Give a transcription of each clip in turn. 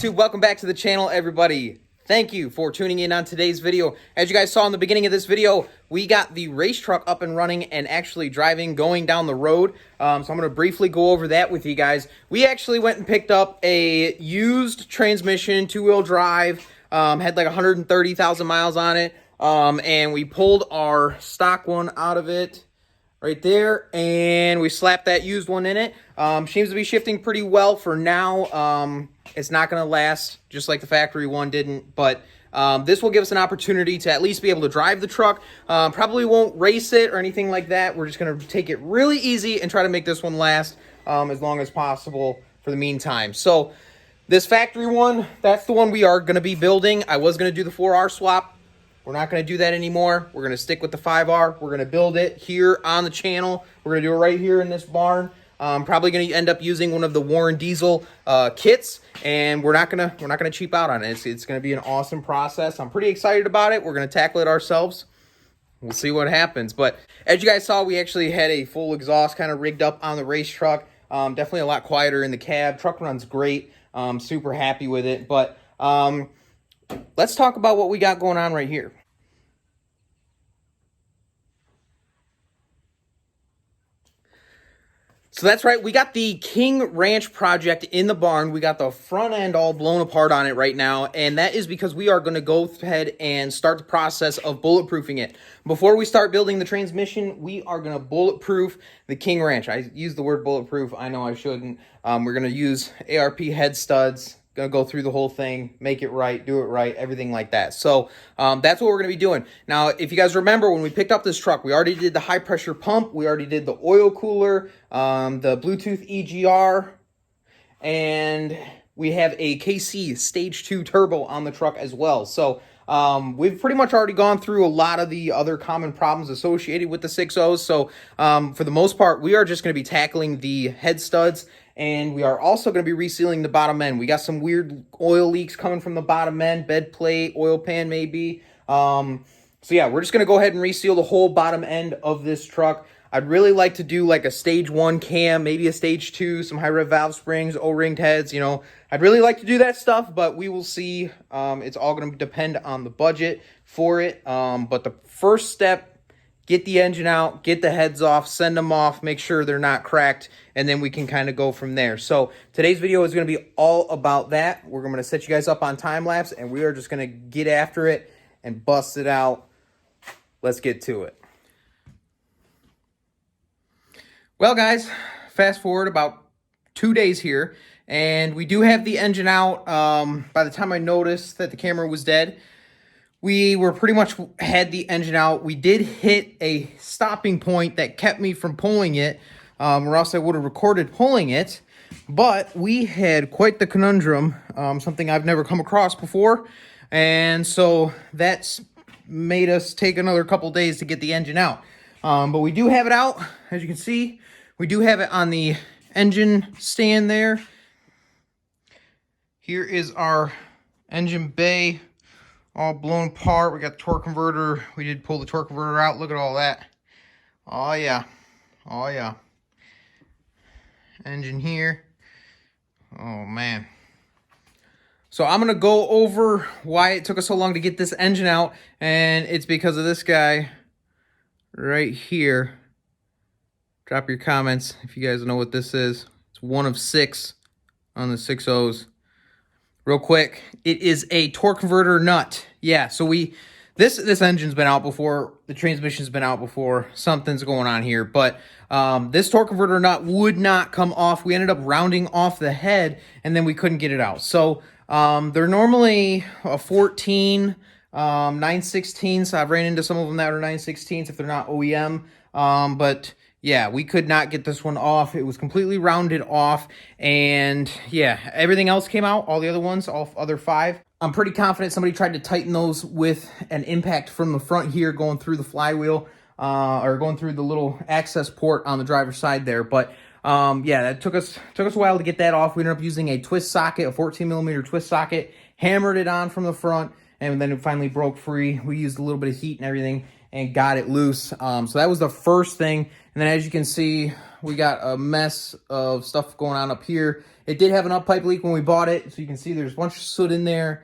YouTube? Welcome back to the channel, everybody. Thank you for tuning in on today's video. As you guys saw in the beginning of this video, we got the race truck up and running and actually driving, going down the road. So I'm going to briefly go over that with you guys. We actually went and picked up a used transmission, two-wheel drive, had like 130,000 miles on it, and we pulled our stock one out of it right there, and we slapped that used one in it. Seems to be shifting pretty well for now. It's not going to last just like the factory one didn't, but this will give us an opportunity to at least be able to drive the truck. Probably won't race it or anything like that. We're just going to take it really easy and try to make this one last as long as possible for the meantime. So this factory one, that's the one we are going to be building. I was going to do the 4R swap. We're not going to do that anymore. We're going to stick with the 5R. We're going to build it here on the channel. We're going to do it right here in this barn. Probably going to end up using one of the Warren Diesel kits, and we're not gonna cheap out on it. It's going to be an awesome process. I'm pretty excited about it. We're going to tackle it ourselves. We'll see what happens. But as you guys saw, we actually had a full exhaust kind of rigged up on the race truck. Definitely a lot quieter in the cab. Truck runs great. Super happy with it. But let's talk about what we got going on right here. So that's right, we got the King Ranch project in the barn. We got the front end all blown apart on it right now, and that is because we are going to go ahead and start the process of bulletproofing it. Before we start building the transmission, we are going to bulletproof the King Ranch. I use the word bulletproof. I know I shouldn't. We're going to use ARP head studs. Gonna go through the whole thing, make it right, do it right, everything like that. So that's what we're gonna be doing. Now, if you guys remember, when we picked up this truck, we already did the high pressure pump, we already did the oil cooler, the Bluetooth EGR, and we have a KC Stage 2 turbo on the truck as well. So we've pretty much already gone through a lot of the other common problems associated with the 6.0s. So for the most part, we are just gonna be tackling the head studs, and we are also going to be resealing the bottom end. We got some weird oil leaks coming from the bottom end, bed plate, oil pan maybe. So yeah, we're just going to go ahead and reseal the whole bottom end of this truck. I'd really like to do like a stage 1 cam, maybe a stage 2, some high rev valve springs, O-ringed heads, you know. I'd really like to do that stuff, but we will see. It's all going to depend on the budget for it. But the first step, get the engine out, get the heads off, send them off, make sure they're not cracked, and then we can kind of go from there. So today's video is going to be all about that. We're going to set you guys up on time-lapse, and we are just going to get after it and bust it out. Let's get to it. Well, guys, fast forward about 2 days here, and we do have the engine out. By the time I noticed that the camera was dead, we were pretty much had the engine out. We did hit a stopping point that kept me from pulling it, or else I would have recorded pulling it. But we had quite the conundrum, something I've never come across before. And so that's made us take another couple days to get the engine out. But we do have it out, as you can see. We do have it on the engine stand there. Here is our engine bay, all blown apart. We got the torque converter. We did pull the torque converter out. Look at all that. Oh, yeah. Oh, yeah. Engine here. Oh, man. So I'm going to go over why it took us so long to get this engine out. And it's because of this guy right here. Drop your comments if you guys know what this is. It's one of 6 on the 6.0s. Real quick, it is a torque converter nut. Yeah, so this engine's been out before, the transmission's been out before, something's going on here, but this torque converter nut would not come off. We ended up rounding off the head, and then we couldn't get it out. So they're normally a 14, 9/16. I've ran into some of them that are 9/16 if they're not OEM, but yeah, we could not get this one off. It was completely rounded off, and yeah, everything else came out, all the other ones, all other 5. I'm pretty confident somebody tried to tighten those with an impact from the front here going through the flywheel, or going through the little access port on the driver's side there. But yeah, that took us a while to get that off. We ended up using a twist socket, a 14mm twist socket, hammered it on from the front, and then it finally broke free. We used a little bit of heat and everything and got it loose. So that was the first thing. And then as you can see, We got a mess of stuff going on up here. It did have an up pipe leak when we bought it, so you can see there's a bunch of soot in there.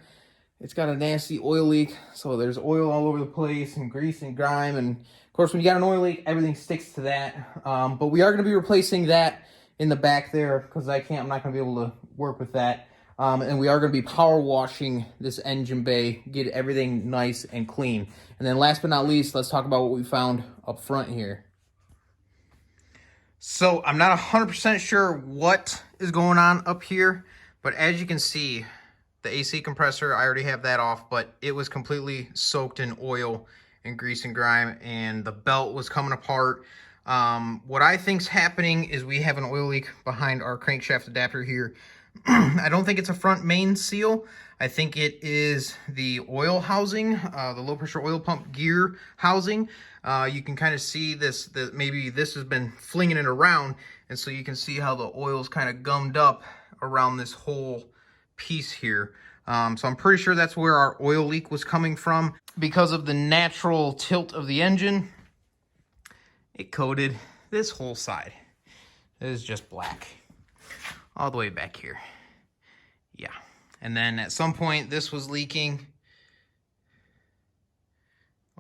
It's got a nasty oil leak, so there's oil all over the place and grease and grime. And of course, when you got an oil leak, everything sticks to that. But we are going to be replacing that in the back there because I'm not going to be able to work with that. And we are going to be power washing this engine bay, get everything nice and clean. And then last but not least, let's talk about what we found up front here. So I'm not 100% sure what is going on up here, but as you can see, the AC compressor, I already have that off, but it was completely soaked in oil and grease and grime, and the belt was coming apart. What I think's happening is we have an oil leak behind our crankshaft adapter here. I don't think it's a front main seal. I think it is the oil housing, the low pressure oil pump gear housing. You can kind of see this, maybe this has been flinging it around, and so you can see how the oil's kind of gummed up around this whole piece here. So I'm pretty sure that's where our oil leak was coming from. Because of the natural tilt of the engine, it coated this whole side. It is just black all the way back here. Yeah. And then at some point this was leaking.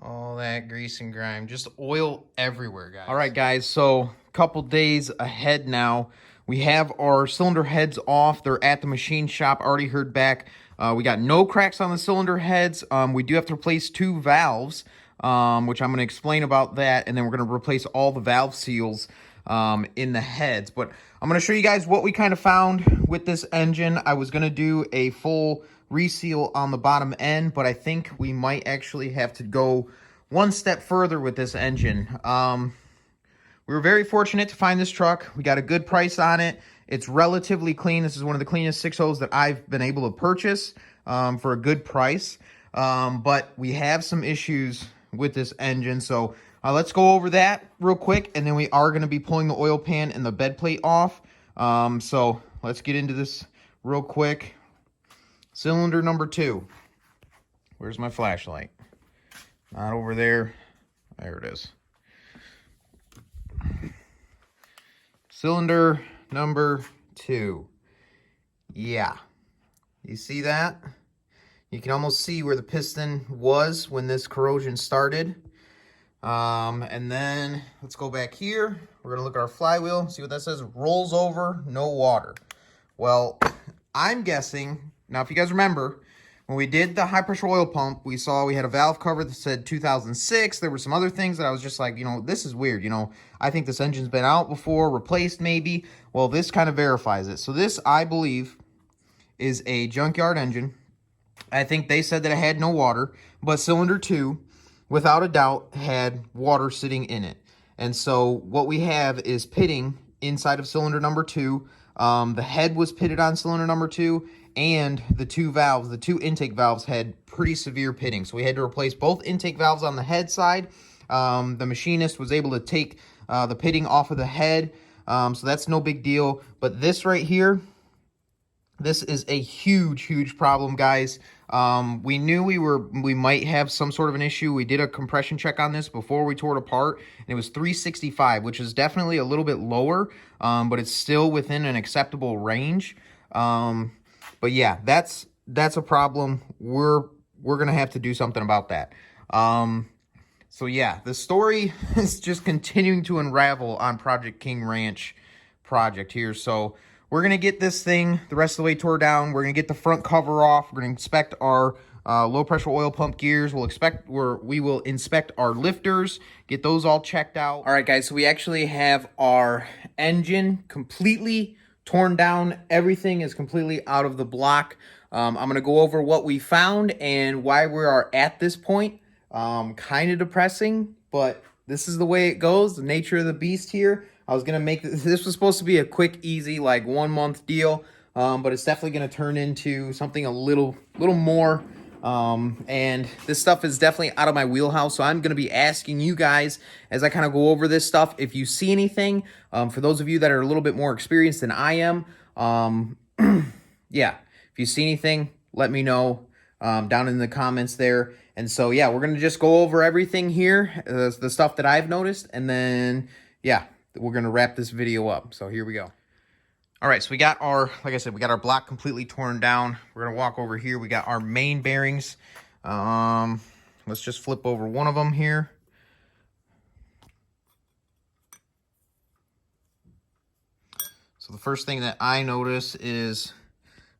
All that grease and grime, just oil everywhere, guys. All right, guys, so a couple days ahead now. We have our cylinder heads off. They're at the machine shop. Already heard back. We got no cracks on the cylinder heads. We do have to replace 2 valves, which I'm going to explain about that. And then we're going to replace all the valve seals in the heads. But I'm going to show you guys what we kind of found with this engine. I was going to do a full reseal on the bottom end, but I think we might actually have to go one step further with this engine. We were very fortunate to find this truck. We got a good price on it. It's relatively clean. This is one of the cleanest 6.0s that I've been able to purchase for a good price. But we have some issues with this engine. So let's go over that real quick. And then we are going to be pulling the oil pan and the bed plate off. So let's get into this real quick. Cylinder number 2. Where's my flashlight? Not over there. There it is. Cylinder number 2. Yeah. You see that? You can almost see where the piston was when this corrosion started. And then let's go back here. We're going to look at our flywheel, see what that says. Rolls over, no water. Well, I'm guessing, now if you guys remember, when we did the high pressure oil pump, we saw we had a valve cover that said 2006. There were some other things that I was just like, this is weird. I think this engine's been out before, replaced maybe. Well, this kind of verifies it. So this, I believe, is a junkyard engine. I think they said that it had no water, but cylinder 2, without a doubt, had water sitting in it. And so what we have is pitting inside of cylinder number 2. The head was pitted on cylinder number 2, and the 2 valves, the 2 intake valves, had pretty severe pitting. So we had to replace both intake valves on the head side. The machinist was able to take the pitting off of the head, so that's no big deal. But this right here, this is a huge problem, guys. We knew we might have some sort of an issue. We did a compression check on this before we tore it apart, and it was 365, which is definitely a little bit lower, but it's still within an acceptable range. But yeah, that's a problem. We're gonna have to do something about that. So yeah, the story is just continuing to unravel on Project King Ranch project here. So we're going to get this thing the rest of the way tore down. We're going to get the front cover off. We're going to inspect our low pressure oil pump gears. We will inspect our lifters, get those all checked out. All right, guys, so we actually have our engine completely torn down. Everything is completely out of the block. I'm going to go over what we found and why we are at this point. Kind of depressing, but this is the way it goes, the nature of the beast here. I was going to make this was supposed to be a quick, easy, like 1 month deal, but it's definitely going to turn into something a little more. And this stuff is definitely out of my wheelhouse, so I'm going to be asking you guys as I kind of go over this stuff, if you see anything, for those of you that are a little bit more experienced than I am, yeah, if you see anything, let me know down in the comments there. And so, yeah, we're going to just go over everything here, the stuff that I've noticed, and then, yeah, we're going to wrap this video up. So here we go. All right, so we got our, like I said, we got our block completely torn down. We're going to walk over here. We got our main bearings. Let's just flip over one of them here. So the first thing that I notice is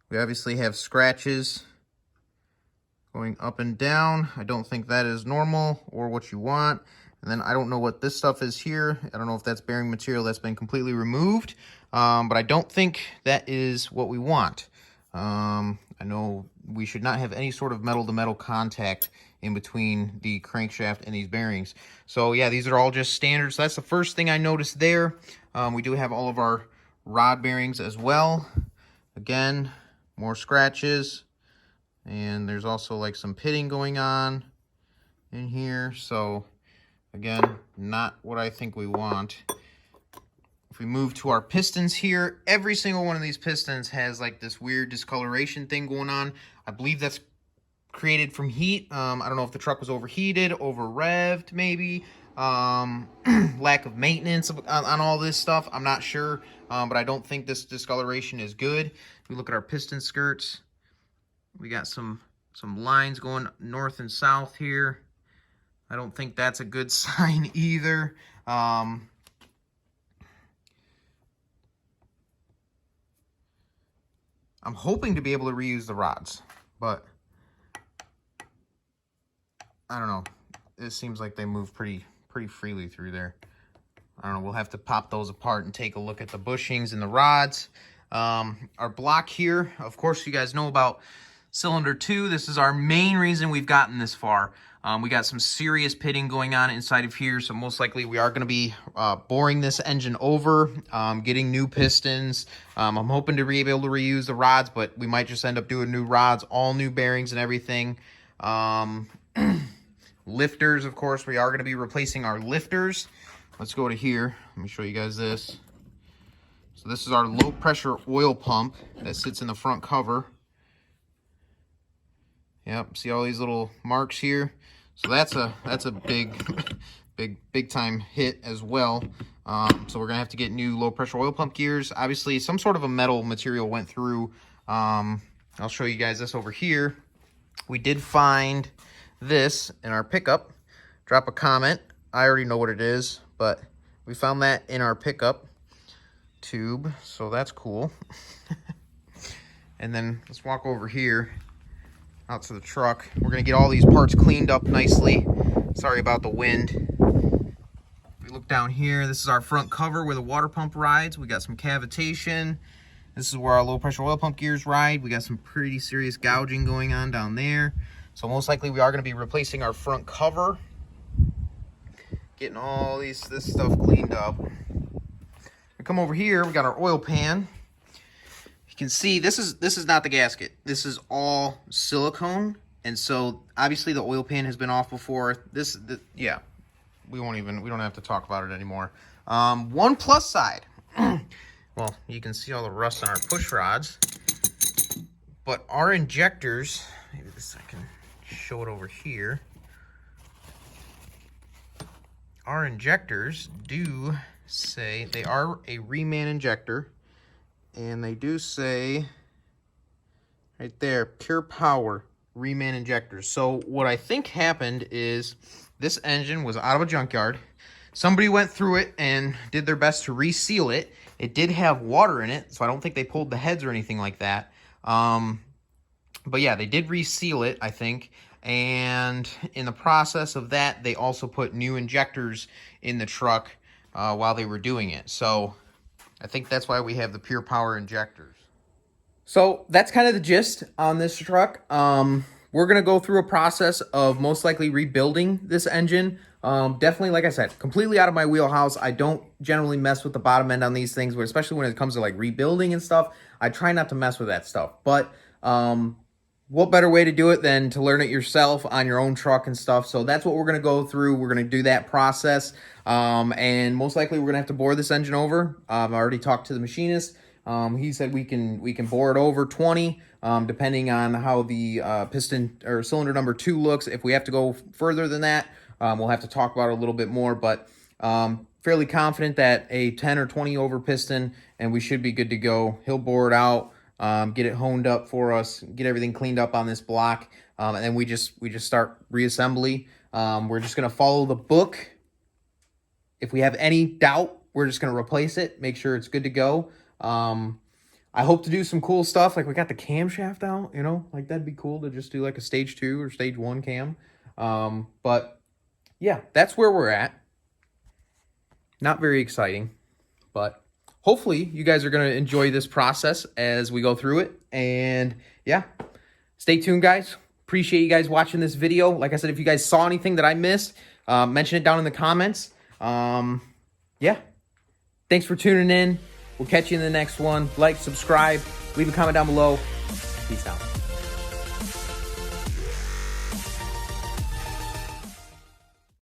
we obviously have scratches going up and down. I don't think that is normal or what you want. And then I don't know what this stuff is here. I don't know if that's bearing material that's been completely removed, but I don't think that is what we want. I know we should not have any sort of metal-to-metal contact in between the crankshaft and these bearings. So yeah, these are all just standards. So that's the first thing I noticed there. We do have all of our rod bearings as well. Again, more scratches. And there's also like some pitting going on in here. So again, not what I think we want. If we move to our pistons here, every single one of these pistons has like this weird discoloration thing going on. I believe that's created from heat. I don't know if the truck was overheated, over-revved maybe. Lack of maintenance on all this stuff. I'm not sure, but I don't think this discoloration is good. If we look at our piston skirts, we got some lines going north and south here. I don't think that's a good sign either. I'm hoping to be able to reuse the rods, but I don't know. It seems like they move pretty freely through there. I don't know. We'll have to pop those apart and take a look at the bushings and the rods. Our block here, of course, you guys know about cylinder 2. This is our main reason we've gotten this far. We got some serious pitting going on inside of here, so most likely we are going to be boring this engine over, getting new pistons. I'm hoping to be able to reuse the rods, but we might just end up doing new rods, all new bearings and everything. Lifters, of course, we are going to be replacing our lifters. Let's go to here. Let me show you guys this. So this is our low pressure oil pump that sits in the front cover. Yep, see all these little marks here? So that's a big time hit as well. So we're gonna have to get new low pressure oil pump gears. Obviously, some sort of a metal material went through. I'll show you guys this over here. We did find this in our pickup. Drop a comment. I already know what it is, but we found that in our pickup tube, so that's cool. And then let's walk over here out to the truck. We're gonna get all these parts cleaned up nicely. Sorry about the wind. If we look down here, this is our front cover where the water pump rides. We got some cavitation. This is where our low pressure oil pump gears ride. We got some pretty serious gouging going on down there. So most likely we are going to be replacing our front cover. Getting all this stuff cleaned up. We come over here, we got our oil pan. You can see this is not the gasket. This is all silicone. And so obviously the oil pan has been off before. Yeah, we don't have to talk about it anymore. One plus side. Well, you can see all the rust on our push rods. But our injectors, maybe this I can show it over here. Our injectors do say they are a reman injector, and they do say right there, pure power reman injectors. So what I think happened is this engine was out of a junkyard. Somebody went through it and did their best to reseal it. It did have water in it, so I don't think they pulled the heads or anything like that. But yeah, they did reseal it, I think. And in the process of that, they also put new injectors in the truck while they were doing it. So I think that's why we have the pure power injectors. So that's kind of the gist on this truck. We're going to go through a process of most likely rebuilding this engine. Definitely, like I said, completely out of my wheelhouse. I don't generally mess with the bottom end on these things, but especially when it comes to like rebuilding and stuff, I try not to mess with that stuff. But what better way to do it than to learn it yourself on your own truck and stuff? So that's what we're going to go through. We're going to do that process. And most likely we're going to have to bore this engine over. I've already talked to the machinist. He said we can bore it over 20, depending on how the piston or cylinder number 2 looks. If we have to go further than that, we'll have to talk about it a little bit more. But fairly confident that a 10 or 20 over piston, and we should be good to go. He'll bore it out, get it honed up for us, get everything cleaned up on this block, and then we just start reassembly. We're just gonna follow the book. If we have any doubt, we're just gonna replace it, make sure it's good to go. I hope to do some cool stuff, like we got the camshaft out, you know, like that'd be cool to just do like a stage 2 or stage 1 cam. But yeah, that's where we're at. Not very exciting, but hopefully you guys are going to enjoy this process as we go through it. And yeah, stay tuned, guys. Appreciate you guys watching this video. Like I said, if you guys saw anything that I missed, mention it down in the comments. Yeah, thanks for tuning in. We'll catch you in the next one. Like, subscribe, leave a comment down below. Peace out.